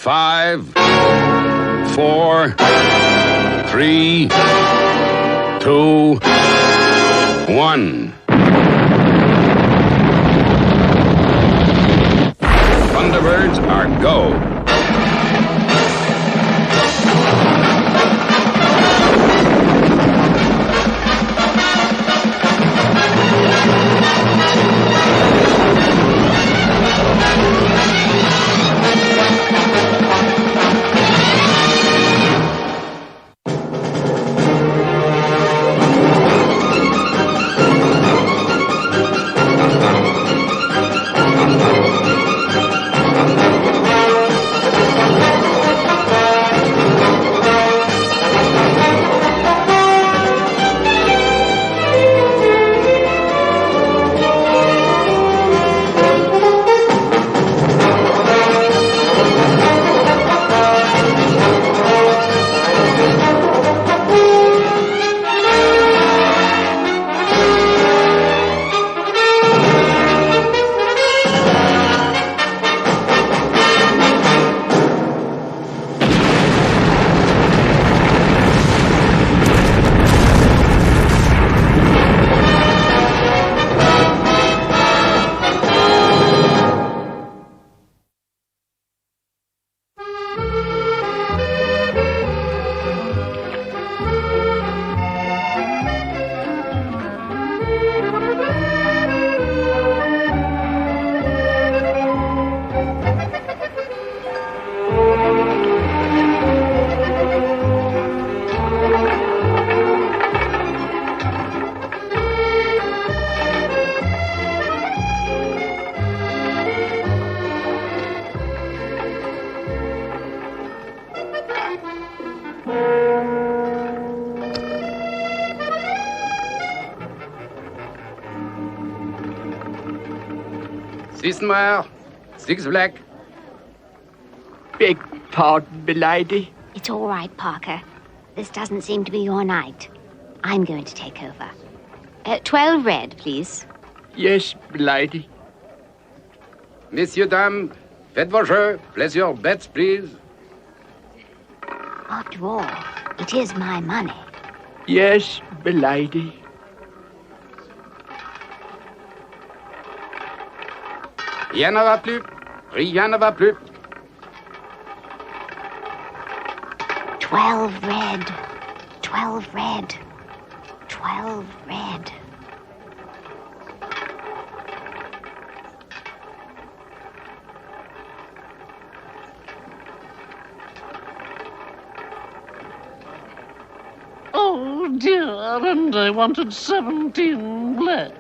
5, 4, 3, 2, 1. Thunderbirds are go. Six more, 6 black. Beg pardon, milady. It's all right, Parker. This doesn't seem to be your night. I'm going to take over. 12 red, please. Yes, milady. Messieurs, dames, faites vos jeux. Place your bets, please. After all, it is my money. Yes, milady. Rien ne va plus. Rien ne va plus. 12 red. 12 red. 12 red. Oh, dear, and I wanted 17 black.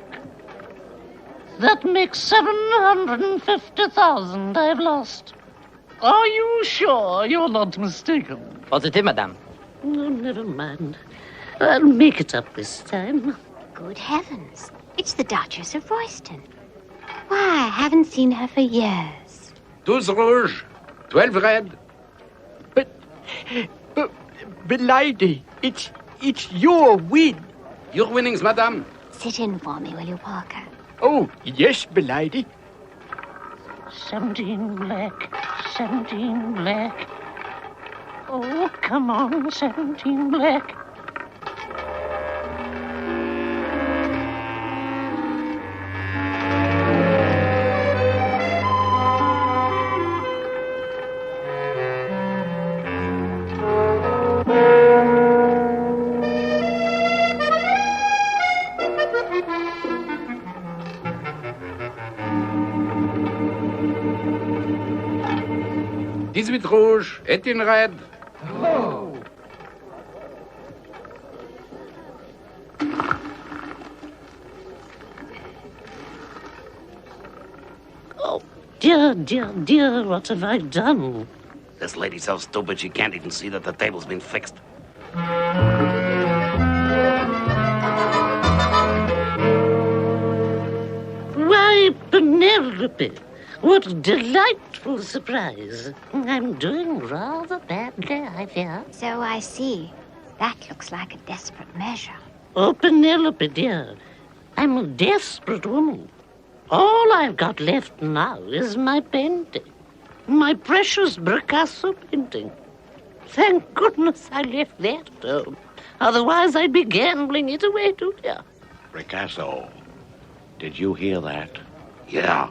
That makes 750,000 I've lost. Are you sure you're not mistaken? Positive, madame. Oh, never mind. I'll make it up this time. Good heavens. It's the Duchess of Royston. Why, I haven't seen her for years. 12 rouge, 12 red. But, milady, it's your win. Your winnings, madame. Sit in for me, will you, Parker? Oh, yes, milady. 17 black. 17 black. Oh, come on, 17 black. Dix-huit rouge, 18 red. Oh. Oh, dear, dear, dear, what have I done? This lady's so stupid she can't even see that the table's been fixed. Why, Penelope, what a delightful surprise. I'm doing rather badly, I fear. So I see. That looks like a desperate measure. Oh, Penelope, dear, I'm a desperate woman. All I've got left now is my painting. My precious Picasso painting. Thank goodness I left that at home. Otherwise, I'd be gambling it away too dear. Picasso, did you hear that? Yeah.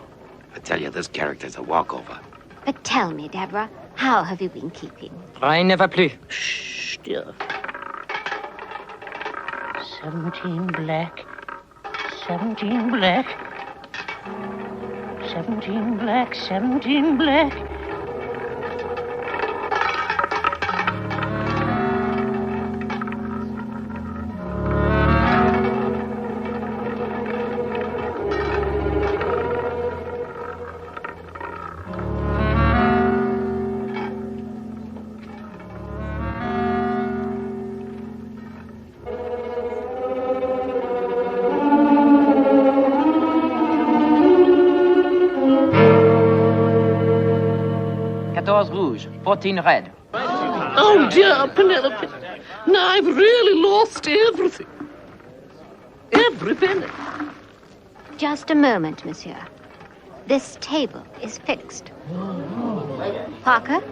I tell you, this character's a walkover. But tell me, Deborah, how have you been keeping? Rien ne va plus. Shh, dear. 17 black. 17 black. 17 black. 17 black. Rouge, 14 red. Oh, dear, Penelope. Now I've really lost everything. Every penny. Just a moment, monsieur. This table is fixed. Parker,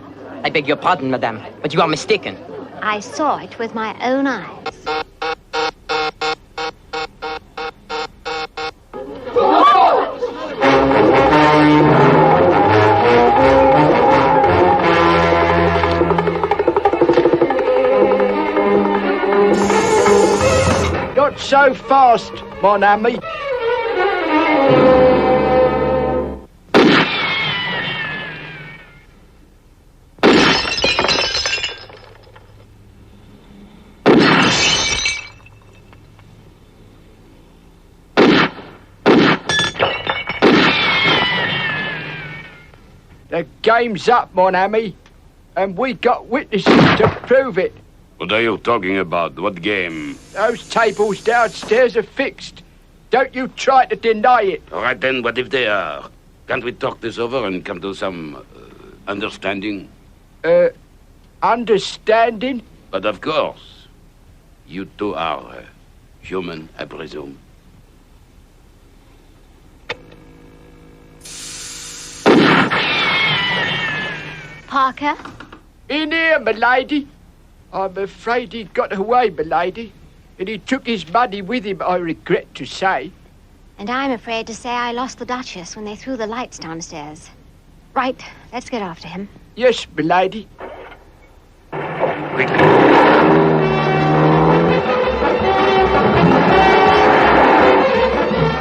I beg your pardon, madame, but you are mistaken. I saw it with my own eyes. Not so fast, mon ami. The game's up, mon ami, and we got witnesses to prove it. What are you talking about? What game? Those tables downstairs are fixed. Don't you try to deny it. All right, then, what if they are? Can't we talk this over and come to some understanding? Understanding? But of course. You two are human, I presume. Parker? In here, m'lady. I'm afraid he got away, m'lady. And he took his money with him, I regret to say. And I'm afraid to say I lost the Duchess when they threw the lights downstairs. Right, let's get after him. Yes, m'lady. Quick.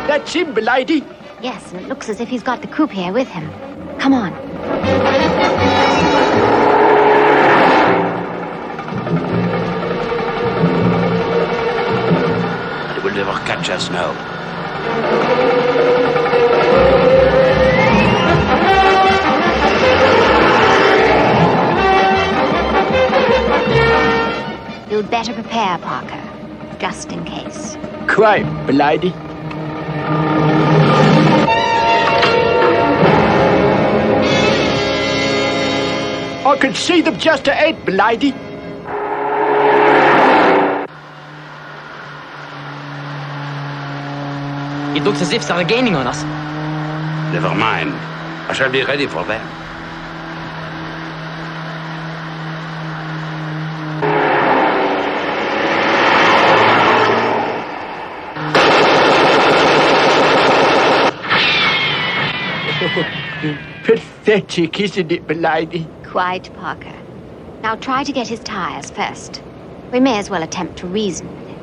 That's him, m'lady. Yes, and it looks as if he's got the croupier with him. Come on. They will never catch us now. You'd better prepare, Parker, just in case. Quite, m'lady. I can see them just ahead, m'lady. It looks as if they're gaining on us. Never mind. I shall be ready for them. Pathetic, isn't it, m'lady? Quite, Parker. Now try to get his tires first. We may as well attempt to reason with him.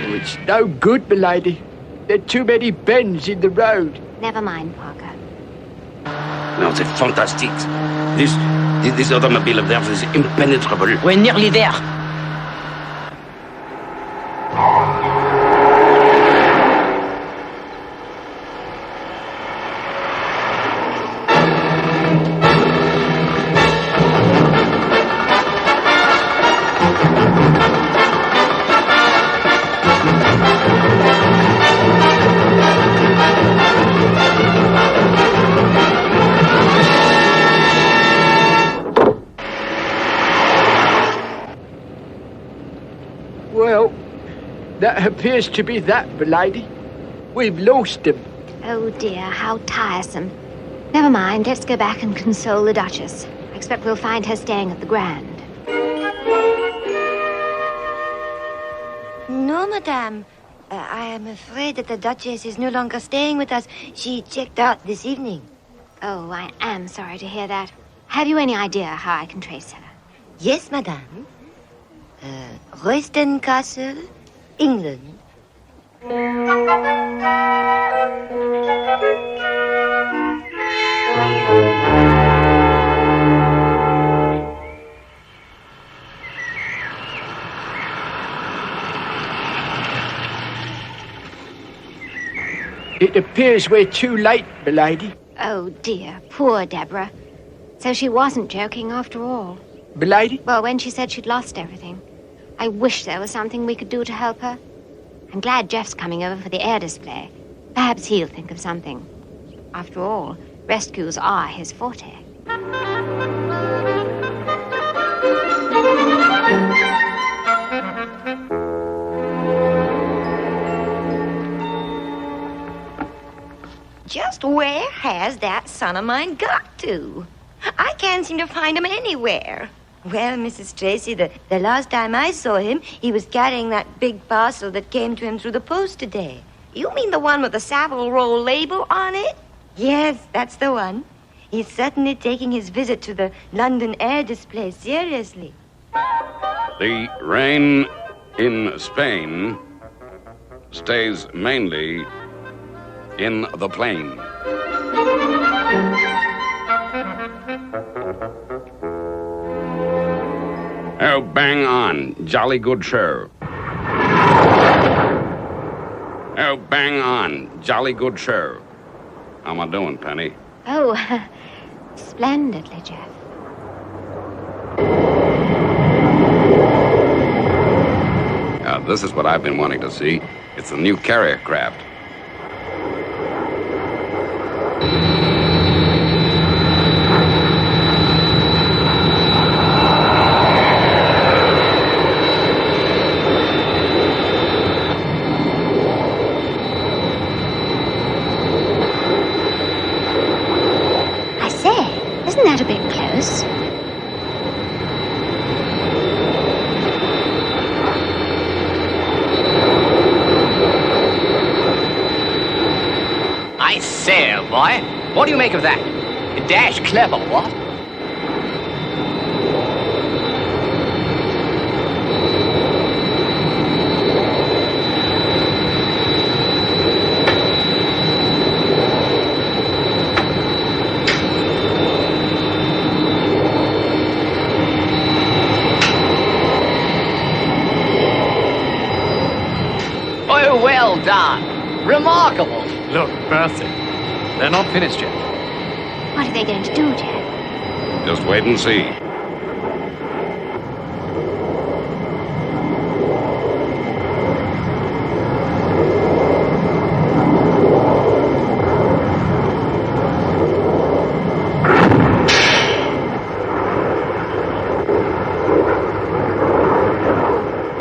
Oh, it's no good, m'lady. There are too many bends in the road. Never mind, Parker. No, c'est fantastic. This automobile of theirs is impenetrable. We're nearly there. Well, that appears to be that, m'lady. We've lost him. Oh dear, how tiresome. Never mind, let's go back and console the Duchess. I expect we'll find her staying at the Grand. No, madame. I am afraid that the Duchess is no longer staying with us. She checked out this evening. Oh, I am sorry to hear that. Have you any idea how I can trace her? Yes, madame. Royston Castle, England. It appears we're too late, m'lady. Oh dear, poor Deborah. So she wasn't joking after all. M'lady? Well, when she said she'd lost everything. I wish there was something we could do to help her. I'm glad Jeff's coming over for the air display. Perhaps he'll think of something. After all, rescues are his forte. Just where has that son of mine got to? I can't seem to find him anywhere. Well, Mrs. Tracy, the last time I saw him, he was carrying that big parcel that came to him through the post today. You mean the one with the Savile Row label on it? Yes, that's the one. He's certainly taking his visit to the London air display seriously. The rain in Spain stays mainly in the plain. Oh, bang on. Jolly good show. Oh, bang on. Jolly good show. How am I doing, Penny? Oh, splendidly, Jeff. This is what I've been wanting to see. It's the new carrier craft. I say, isn't that a bit close? I say, boy, what do you make of that? Dash clever, what? Oh, well done. Remarkable. Look, Bertie, they're not finished yet. What are they going to do, Jeff? Just wait and see.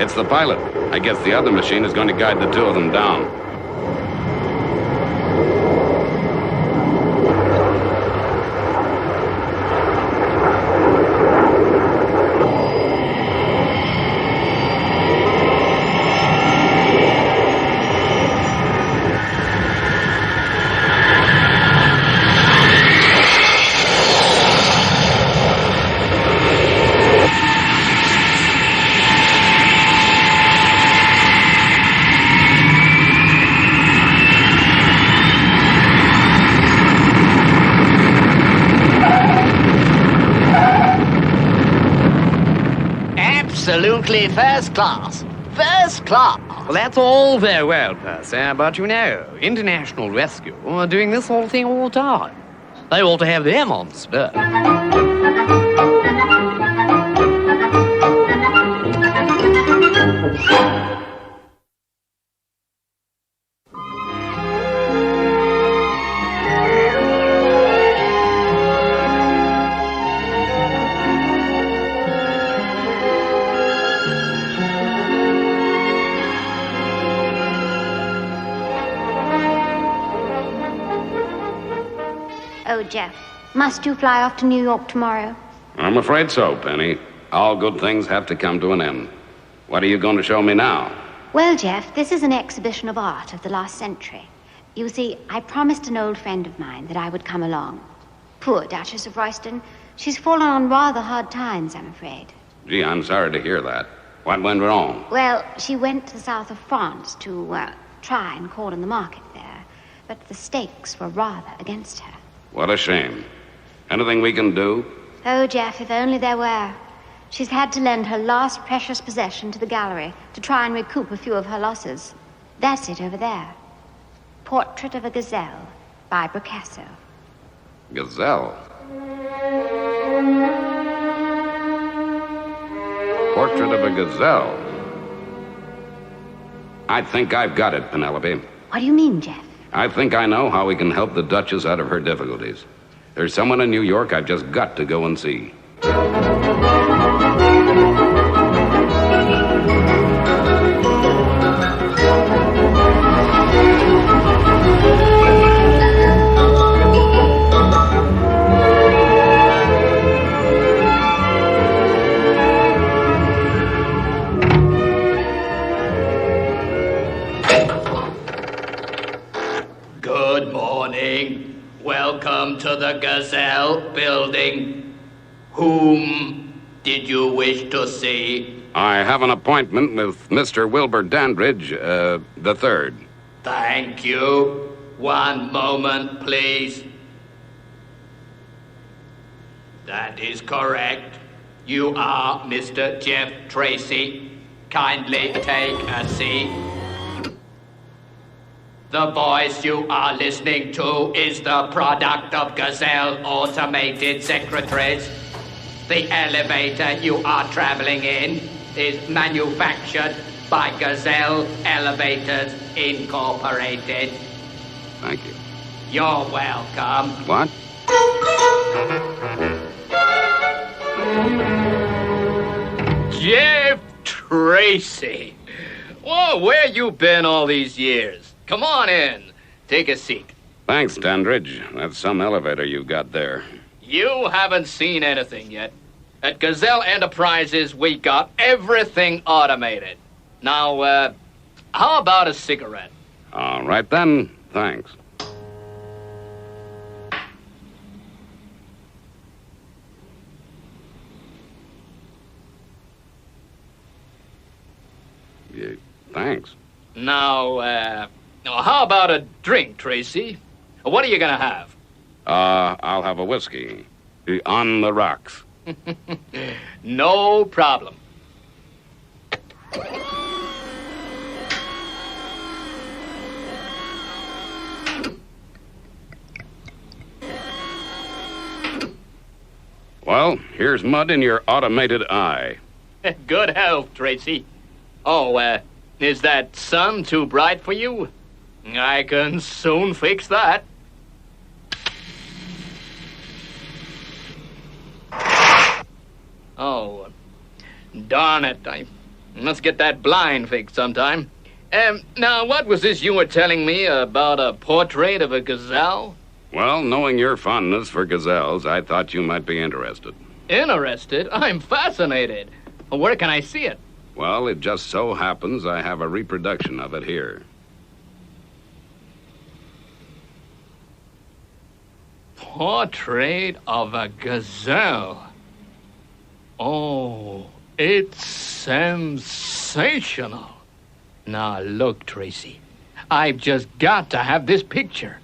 It's the pilot. I guess the other machine is going to guide the two of them down. Absolutely first class. First class. Well, that's all very well, Percy, but you know, International Rescue are doing this sort of thing all the time. They ought to have them on spur. So, Jeff, must you fly off to New York tomorrow? I'm afraid so, Penny. All good things have to come to an end. What are you going to show me now? Well, Jeff, this is an exhibition of art of the last century. You see, I promised an old friend of mine that I would come along. Poor Duchess of Royston. She's fallen on rather hard times, I'm afraid. Gee, I'm sorry to hear that. What went wrong? Well, she went to the south of France to try and corner the market there. But the stakes were rather against her. What a shame. Anything we can do? Oh, Jeff, if only there were. She's had to lend her last precious possession to the gallery to try and recoup a few of her losses. That's it over there. Portrait of a Gazelle by Picasso. Gazelle? Portrait of a gazelle. I think I've got it, Penelope. What do you mean, Jeff? I think I know how we can help the Duchess out of her difficulties. There's someone in New York I've just got to go and see. Good morning. Welcome to the Gazelle building. Whom did you wish to see? I have an appointment with Mr. Wilbur Dandridge, the third. Thank you. One moment, please. That is correct. You are Mr. Jeff Tracy. Kindly take a seat. The voice you are listening to is the product of Gazelle automated secretaries. The elevator you are traveling in is manufactured by Gazelle Elevators Incorporated. Thank you. You're welcome. What? Jeff Tracy. Well, where you been all these years? Come on in. Take a seat. Thanks, Dandridge. That's some elevator you got there. You haven't seen anything yet. At Gazelle Enterprises, we got everything automated. Now, how about a cigarette? All right, then. Thanks. Yeah, thanks. Now, how about a drink, Tracy? What are you gonna have? I'll have a whiskey. On the rocks. No problem. Well, here's mud in your automated eye. Good health, Tracy. Oh, is that sun too bright for you? I can soon fix that. Oh, darn it. I must get that blind fixed sometime. Now, what was this you were telling me about a portrait of a gazelle? Well, knowing your fondness for gazelles, I thought you might be interested. Interested? I'm fascinated. Where can I see it? Well, it just so happens I have a reproduction of it here. Portrait of a gazelle. Oh, it's sensational. Now, look, Tracy. I've just got to have this picture.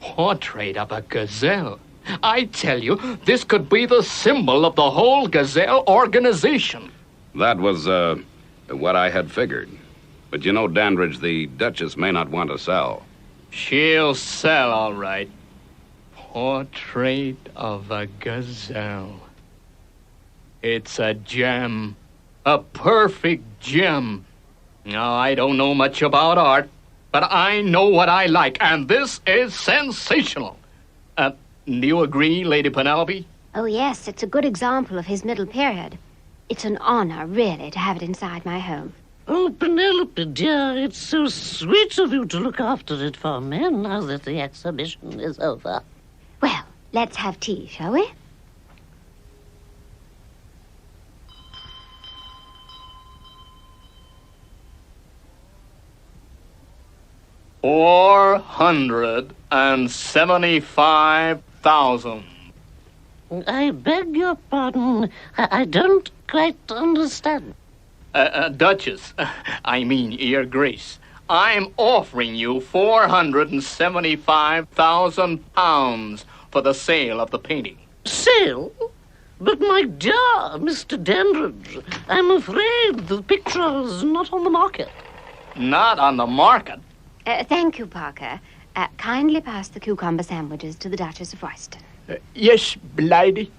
Portrait of a gazelle. I tell you, this could be the symbol of the whole Gazelle organization. That was, what I had figured. But you know, Dandridge, the Duchess may not want to sell. She'll sell, all right. Portrait of a gazelle. It's a gem. A perfect gem. Now, I don't know much about art, but I know what I like, and this is sensational. Do you agree, Lady Penelope? Oh, yes, it's a good example of his middle period. It's an honor, really, to have it inside my home. Oh, Penelope, dear, it's so sweet of you to look after it for me now that the exhibition is over. Well, let's have tea, shall we? $475,000. I beg your pardon. I don't quite understand. Duchess, I mean, Your Grace, I'm offering you £475,000 for the sale of the painting. Sale? But my dear Mr. Dandridge, I'm afraid the picture is not on the market. Not on the market? Thank you, Parker. Kindly pass the cucumber sandwiches to the Duchess of Royston. Yes, m'lady.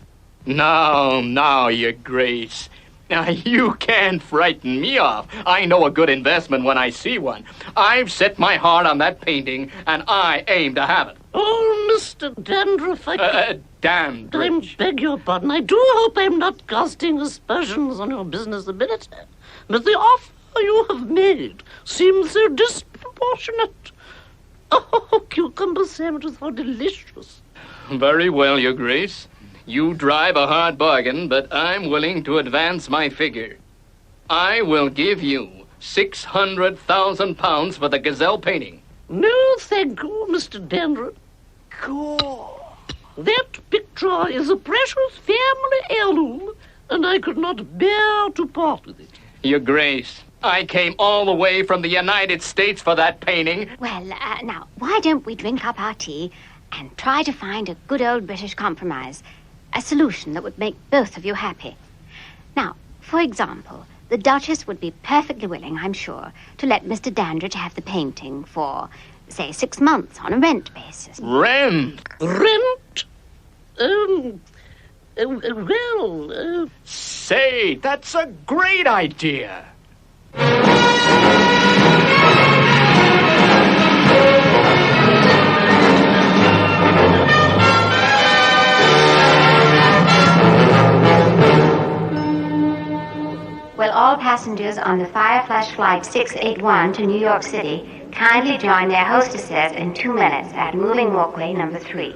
Now, Your Grace. Now, you can't frighten me off. I know a good investment when I see one. I've set my heart on that painting, and I aim to have it. Oh, Mr. Dandruff, Dandridge. I beg your pardon. I do hope I'm not casting aspersions on your business ability. But the offer you have made seems so disproportionate. Oh, cucumber sandwiches are delicious. Very well, Your Grace. You drive a hard bargain, but I'm willing to advance my figure. I will give you £600,000 for the gazelle painting. No, thank you, Mr. Dandruff. That picture is a precious family heirloom, and I could not bear to part with it. Your Grace, I came all the way from the United States for that painting. Well, now, why don't we drink up our tea and try to find a good old British compromise, a solution that would make both of you happy. Now, for example, the Duchess would be perfectly willing, I'm sure, to let Mr. Dandridge have the painting for, say, 6 months on a rent basis. Rent? Rent? Say, that's a great idea. Will all passengers on the Fireflash Flight 681 to New York City kindly join their hostesses in 2 minutes at moving walkway number 3?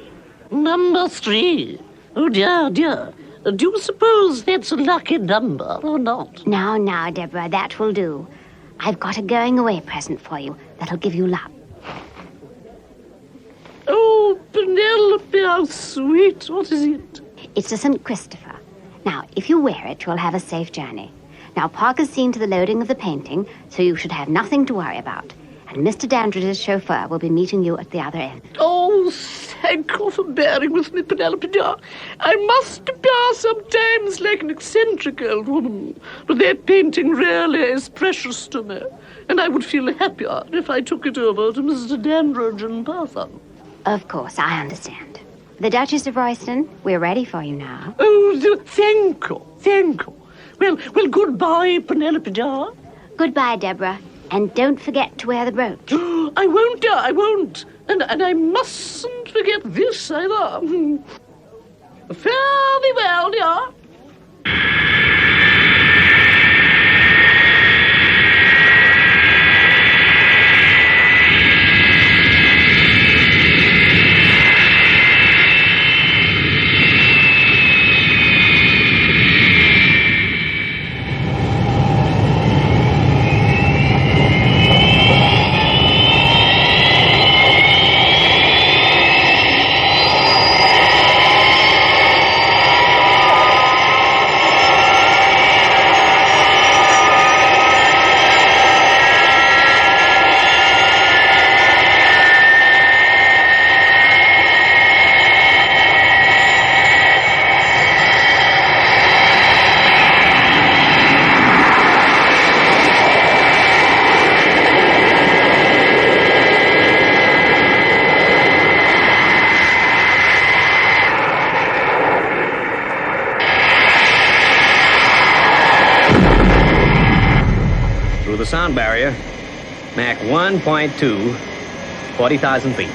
Number 3? Oh, dear. Do you suppose that's a lucky number or not? Now, Deborah, that will do. I've got a going-away present for you that'll give you luck. Oh, Penelope, how sweet. What is it? It's a St. Christopher. Now, if you wear it, you'll have a safe journey. Now, Parker's seen to the loading of the painting, so you should have nothing to worry about. And Mr. Dandridge's chauffeur will be meeting you at the other end. Oh, thank you for bearing with me, Penelope dear. I must appear sometimes like an eccentric old woman, but that painting really is precious to me, and I would feel happier if I took it over to Mr. Dandridge in person. Of course, I understand. The Duchess of Royston, we're ready for you now. Oh, thank you. Well, goodbye, Penelope dear. Goodbye, Deborah. And don't forget to wear the brooch. I won't, dear, I won't. And I mustn't forget this either. Fare thee well, dear. The sound barrier, Mach 1.2, 40,000 feet.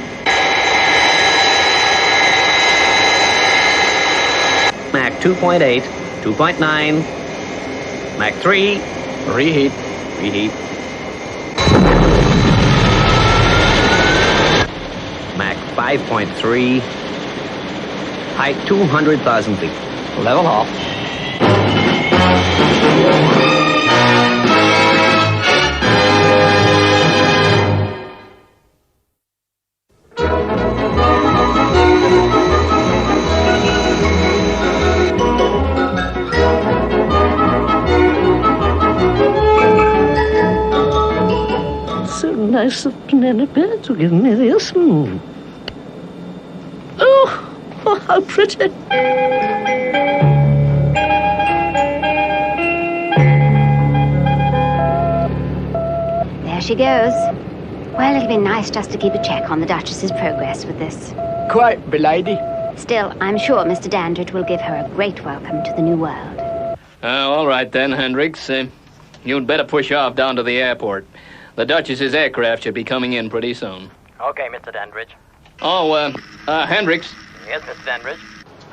Mach 2.8, 2.9, Mach 3, reheat. Mach 5.3, Height 200,000 feet. Level off. So nice of Penelope to give me this. Oh, how pretty. There she goes. Well, it'll be nice just to keep a check on the Duchess's progress with this. Quite, milady. Still, I'm sure Mr. Dandridge will give her a great welcome to the new world. All right then, Hendricks. You'd better push off down to the airport. The Duchess's aircraft should be coming in pretty soon. Okay, Mr. Dandridge. Oh, Hendricks. Yes, Mr. Dandridge.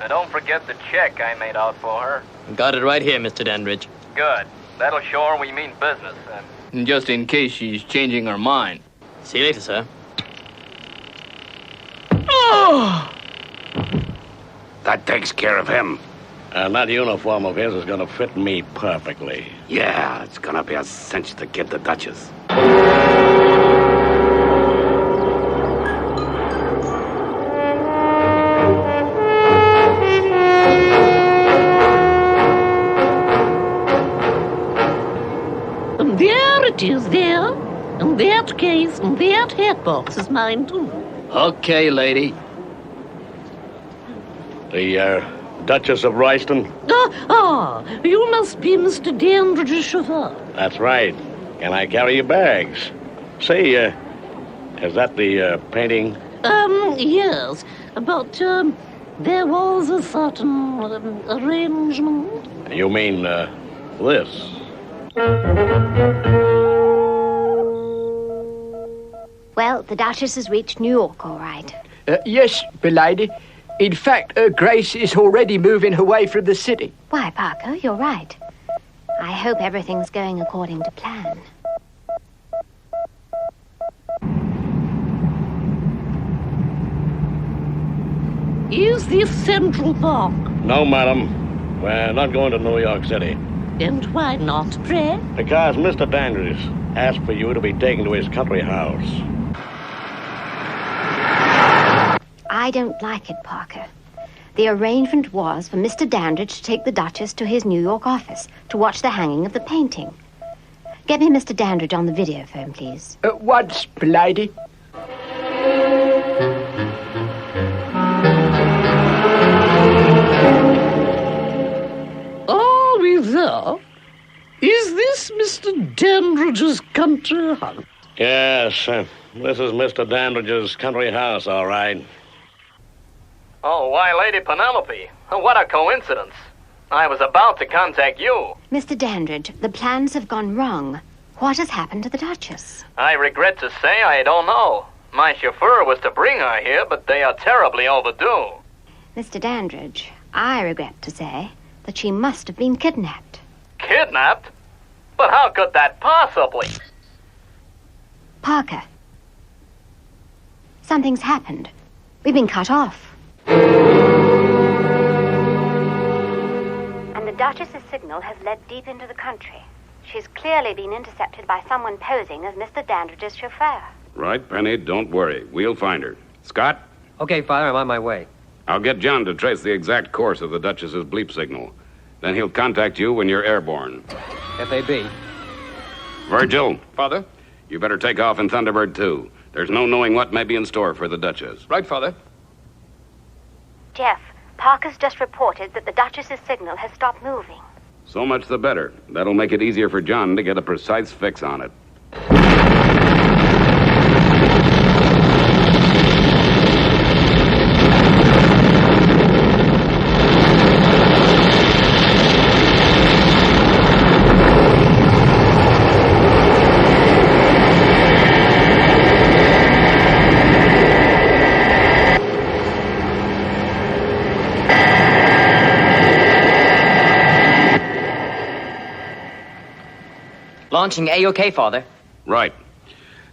Don't forget the check I made out for her. Got it right here, Mr. Dandridge. Good. That'll show her we mean business. Just in case she's changing her mind. See you later, sir. That takes care of him. And that uniform of his is going to fit me perfectly. Yeah, it's gonna be a cinch to get the Duchess. And there it is, there. And that case, and that hat box is mine, too. Okay, lady. The Duchess of Royston? You must be Mr. Dandridge's chauffeur. That's right. Can I carry your bags? Say, is that the painting? Yes. But, there was a certain arrangement. You mean, this? Well, the Duchess has reached New York, all right. Yes, milady. In fact, Her Grace is already moving away from the city. Why, Parker, you're right. I hope everything's going according to plan. Is this Central Park? No, madam. We're not going to New York City. And why not, pray? Because Mr. Dandridge asked for you to be taken to his country house. I don't like it, Parker. The arrangement was for Mr. Dandridge to take the Duchess to his New York office to watch the hanging of the painting. Get me Mr. Dandridge on the videophone, please. At once, milady. Are we there? Is this Mr. Dandridge's country house? Yes, this is Mr. Dandridge's country house, all right. Oh, why, Lady Penelope. What a coincidence. I was about to contact you. Mr. Dandridge, the plans have gone wrong. What has happened to the Duchess? I regret to say I don't know. My chauffeur was to bring her here, but they are terribly overdue. Mr. Dandridge, I regret to say that she must have been kidnapped. Kidnapped? But how could that possibly? Parker, something's happened. We've been cut off. And the Duchess's signal has led deep into the country. She's clearly been intercepted by someone posing as Mr. Dandridge's chauffeur. Right, Penny, don't worry. We'll find her. Scott? Okay, Father, I'm on my way. I'll get John to trace the exact course of the Duchess's bleep signal. Then he'll contact you when you're airborne. FAB. Virgil? Father? You better take off in Thunderbird, too. There's no knowing what may be in store for the Duchess. Right, Father. Jeff, Parker's just reported that the Duchess's signal has stopped moving. So much the better. That'll make it easier for John to get a precise fix on it. Launching A-OK, Father. Right.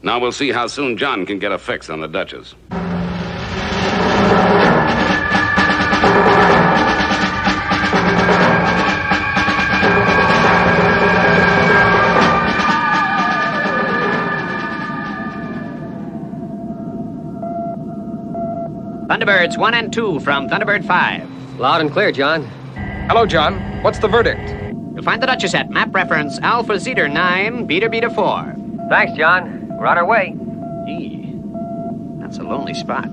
Now we'll see how soon John can get a fix on the Duchess. Thunderbirds 1 and 2 from Thunderbird 5. Loud and clear, John. Hello, John. What's the verdict? You'll find the Duchess at map reference Alpha Zeta 9, Beta Beta 4. Thanks, John. We're on our way. Gee, that's a lonely spot.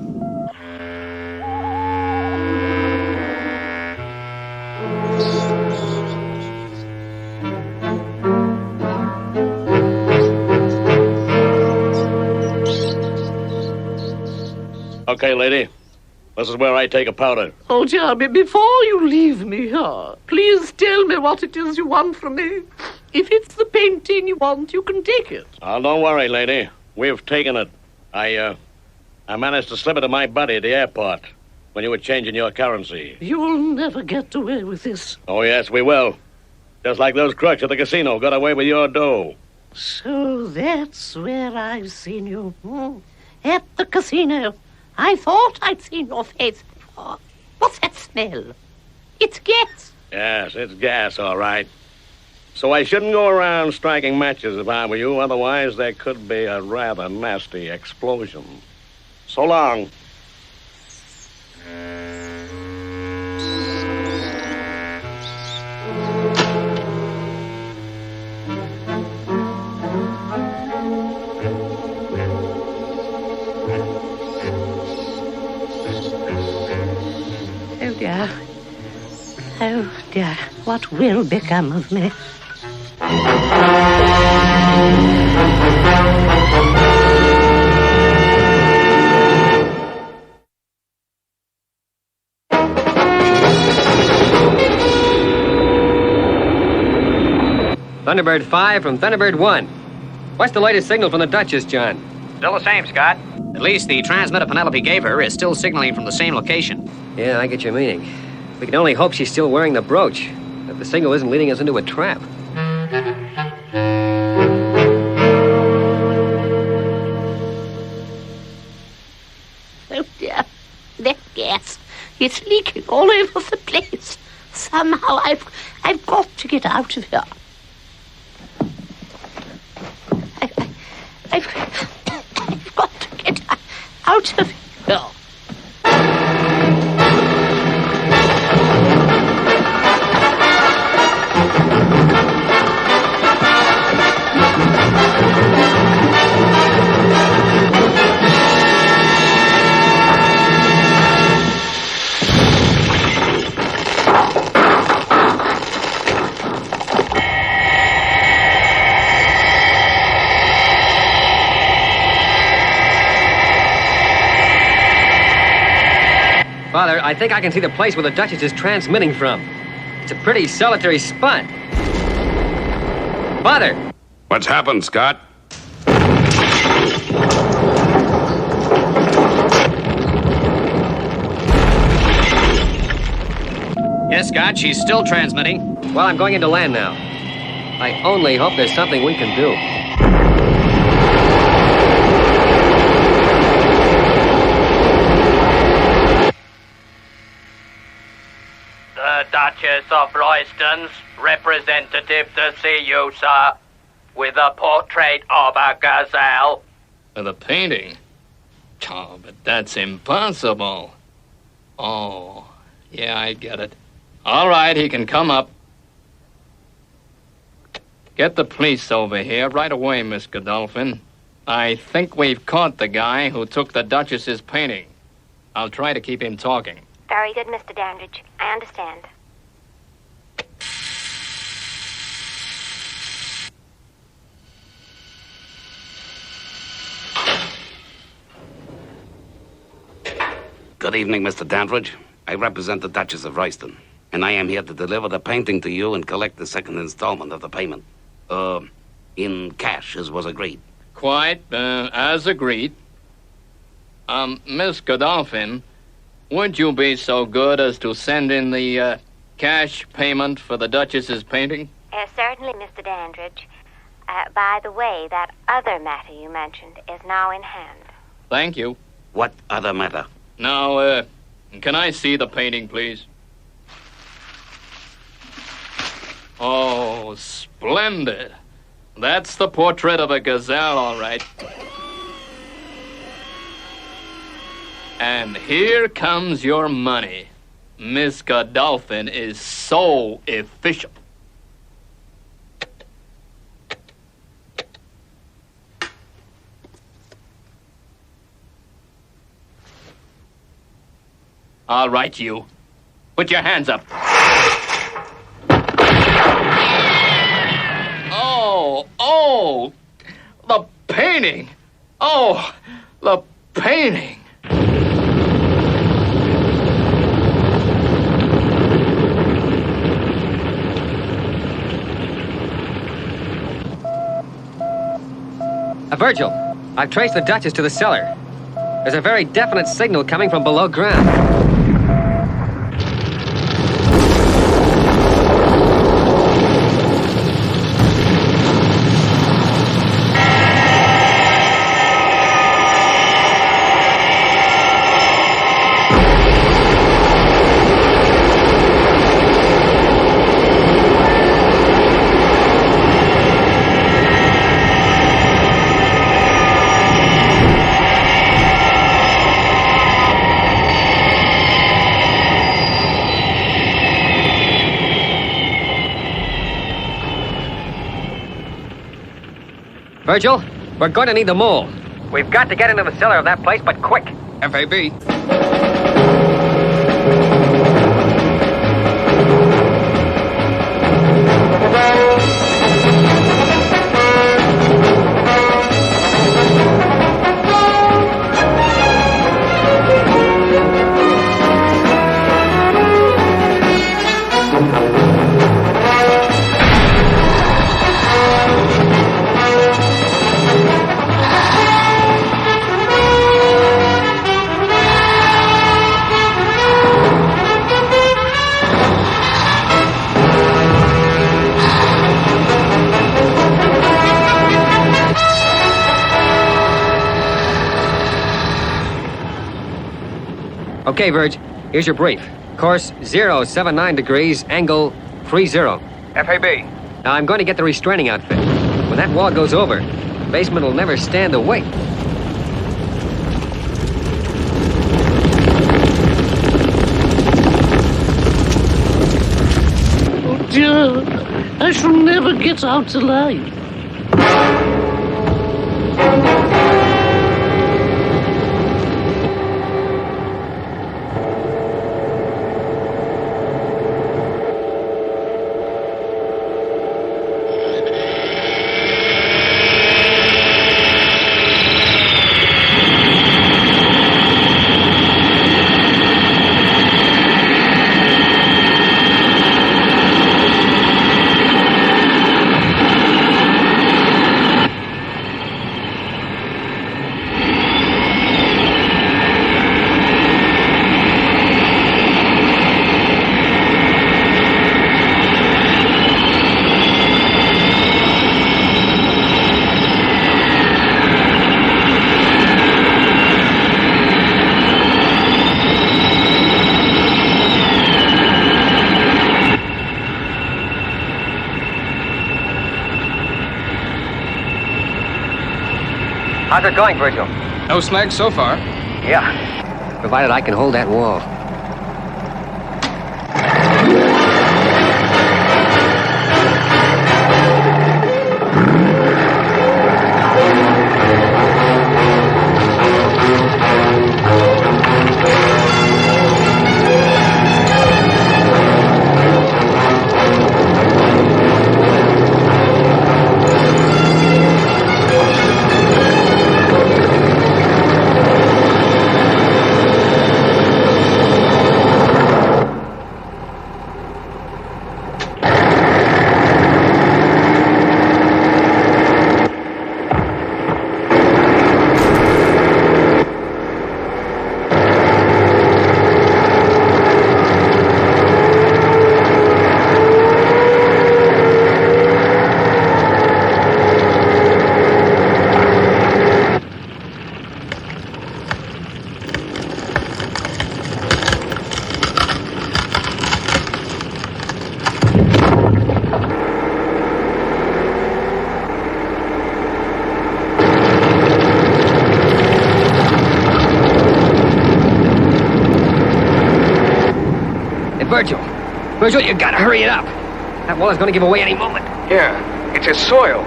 Okay, lady. This is where I take a powder. Oh, Jeremy, before you leave me here, please tell me what it is you want from me. If it's the painting you want, you can take it. Oh, don't worry, lady. We've taken it. I managed to slip it in my buddy at the airport when you were changing your currency. You'll never get away with this. Oh, yes, we will. Just like those crooks at the casino got away with your dough. So that's where I've seen you. At the casino. I thought I'd seen your face before. What's that smell? It's gas. Yes, it's gas, all right. So I shouldn't go around striking matches if I were you, otherwise there could be a rather nasty explosion. So long. Oh, dear. Oh, dear. What will become of me? Thunderbird 5 from Thunderbird 1. What's the latest signal from the Duchess, John? Still the same, Scott. At least the transmitter Penelope gave her is still signaling from the same location. Yeah, I get your meaning. We can only hope she's still wearing the brooch, that the signal isn't leading us into a trap. Oh, dear. That gas. It's leaking all over the place. Somehow I've got to get out of here. I've got to get out of here. Father, I think I can see the place where the Duchess is transmitting from. It's a pretty solitary spot. Father! What's happened, Scott? Yes, Scott, she's still transmitting. Well, I'm going into land now. I only hope there's something we can do. The Duchess of Royston's representative to see you, sir, with a portrait of a gazelle. The painting? Oh, but that's impossible. Oh, yeah, I get it. All right, he can come up. Get the police over here right away, Miss Godolphin. I think we've caught the guy who took the Duchess's painting. I'll try to keep him talking. Very good, Mr. Dandridge. I understand. Good evening, Mr. Dandridge. I represent the Duchess of Royston, and I am here to deliver the painting to you and collect the second installment of the payment. In cash, as was agreed. Quite, as agreed. Miss Godolphin, would you be so good as to send in the, cash payment for the Duchess's painting? Certainly, Mr. Dandridge. By the way, that other matter you mentioned is now in hand. Thank you. What other matter? Now, can I see the painting, please? Oh, splendid. That's the portrait of a gazelle, all right. And here comes your money. Miss Godolphin is so efficient. All right, you. Put your hands up. Oh, the painting. Oh, the painting. Virgil, I've traced the Duchess to the cellar. There's a very definite signal coming from below ground. Virgil, we're going to need the mole. We've got to get into the cellar of that place, but quick. FAB. Okay, Virg, here's your brief. Course 079 degrees, angle 30. FAB. Now, I'm going to get the restraining outfit. When that wall goes over, the basement will never stand the weight. Oh, dear. I shall never get out alive. How's it going, Virgil? No snags so far. Yeah, provided I can hold that wall. Virgil. Virgil, you gotta hurry it up. That wall is gonna give away any moment. Yeah, it's his soil.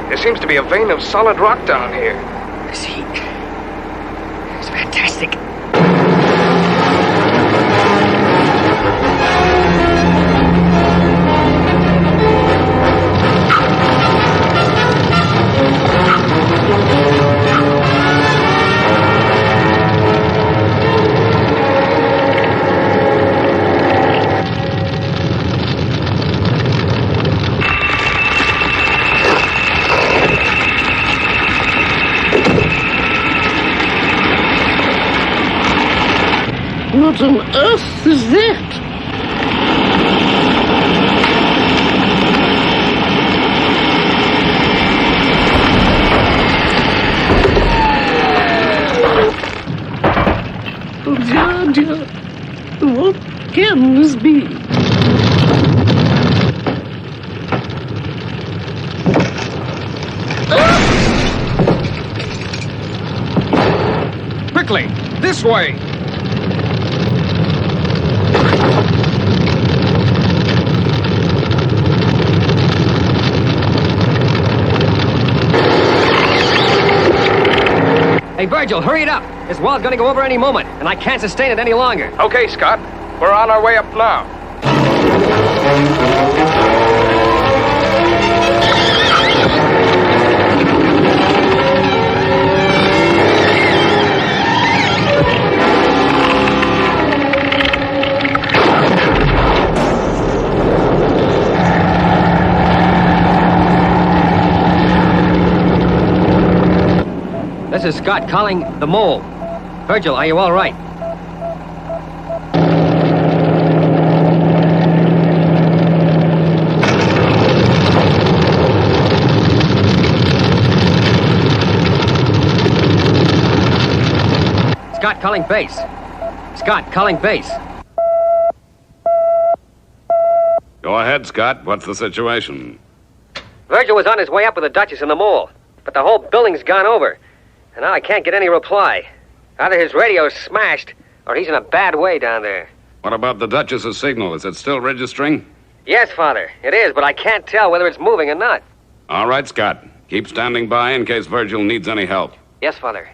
There seems to be a vein of solid rock down here. This heat. It's fantastic. What on earth is that? Oh, dear, dear. What can this be? Quickly, this way. Hey, Virgil, hurry it up. This wall's gonna go over any moment, and I can't sustain it any longer. Okay, Scott. We're on our way up now. This is Scott calling the mole. Virgil, are you all right? Scott calling base. Scott calling base. Go ahead, Scott. What's the situation? Virgil was on his way up with the Duchess and the mole, but the whole building's gone over. And now I can't get any reply. Either his radio's smashed, or he's in a bad way down there. What about the Duchess's signal? Is it still registering? Yes, Father, it is, but I can't tell whether it's moving or not. All right, Scott. Keep standing by in case Virgil needs any help. Yes, Father.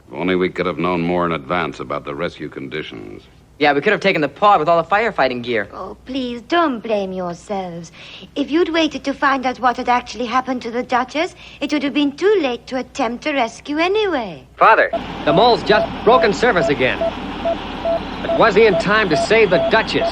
If only we could have known more in advance about the rescue conditions. Yeah, we could have taken the pod with all the firefighting gear. Oh, please, don't blame yourselves. If you'd waited to find out what had actually happened to the Duchess, it would have been too late to attempt a rescue anyway. Father, the mole's just broken service again. But was he in time to save the Duchess?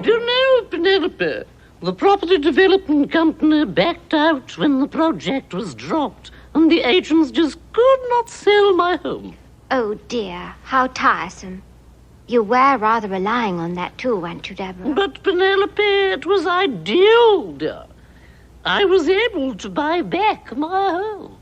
Do you know, Penelope, the property development company backed out when the project was dropped, and the agents just could not sell my home. Oh, dear. How tiresome. You were rather relying on that, too, weren't you, Deborah? But, Penelope, it was ideal, dear. I was able to buy back my home.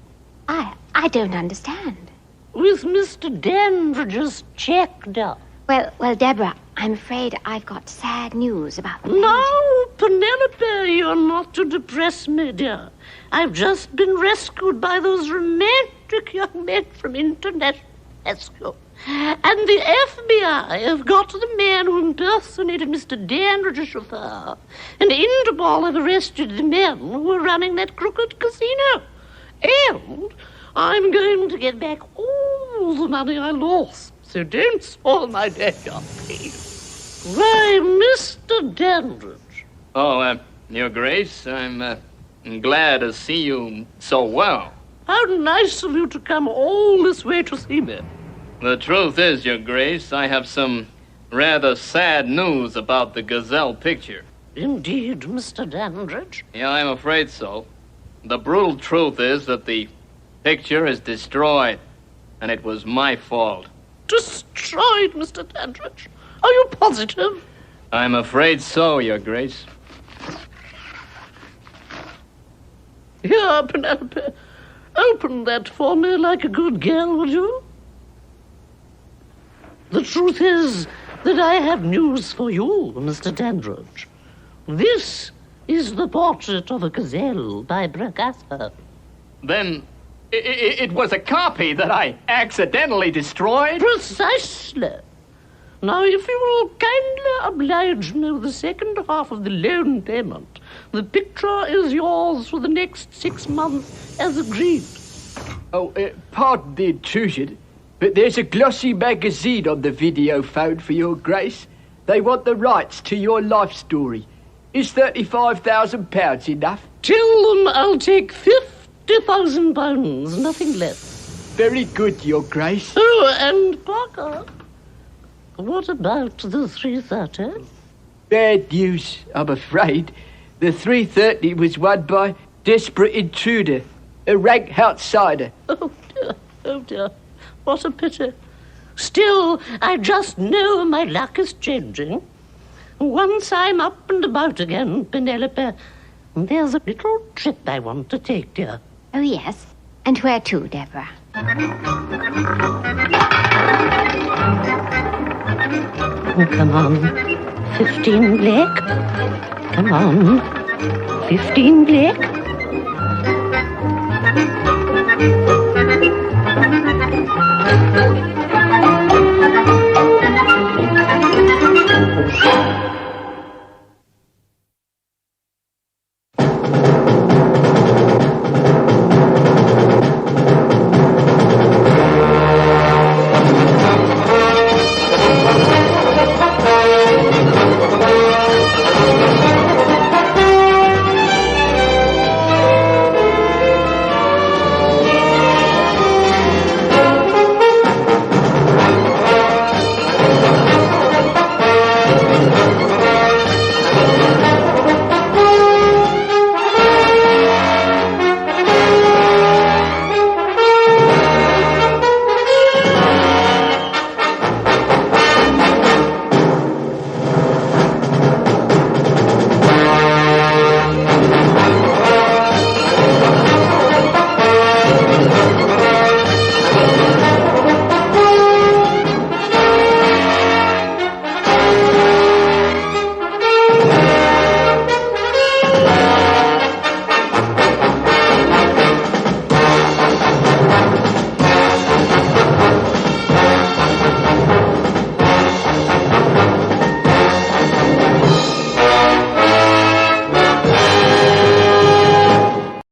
I don't understand. With Mr. Dandridge's check, dear. Well, Deborah, I'm afraid I've got sad news about the No, Penelope, you're not to depress me, dear. I've just been rescued by those romantic young men from International Rescue. And the FBI have got the man who impersonated Mr. Dandridge's chauffeur. And Interpol have arrested the men who were running that crooked casino. And I'm going to get back all the money I lost. So don't spoil my day, John, please. Why, Mr. Dandridge. Oh, Your Grace, I'm glad to see you so well. How nice of you to come all this way to see me. The truth is, Your Grace, I have some rather sad news about the Gazelle picture. Indeed, Mr. Dandridge. Yeah, I'm afraid so. The brutal truth is that the picture is destroyed, and it was my fault. Destroyed, Mr. Dandridge? Are you positive? I'm afraid so, Your Grace. Here, Penelope. Open that for me like a good girl, would you? The truth is that I have news for you, Mr. Dandridge. This is the portrait of a gazelle by Bracasse. Then it was a copy that I accidentally destroyed? Precisely. Now, if you will kindly oblige me with the second half of the loan payment, the picture is yours for the next 6 months, as agreed. Oh, pardon the intrusion, but there's a glossy magazine on the video phone for your grace. They want the rights to your life story. Is £35,000 enough? Tell them I'll take £50,000, nothing less. Very good, your grace. Oh, and Parker, what about the 3:30? Bad news, I'm afraid. The 3:30 was won by Desperate Intruder, a rank outsider. Oh dear, what a pity. Still, I just know my luck is changing. Once I'm up and about again, Penelope, there's a little trip I want to take you. Oh, yes. And where to, Deborah? Oh, come on. 15, Blake. Come on. 15, Blake.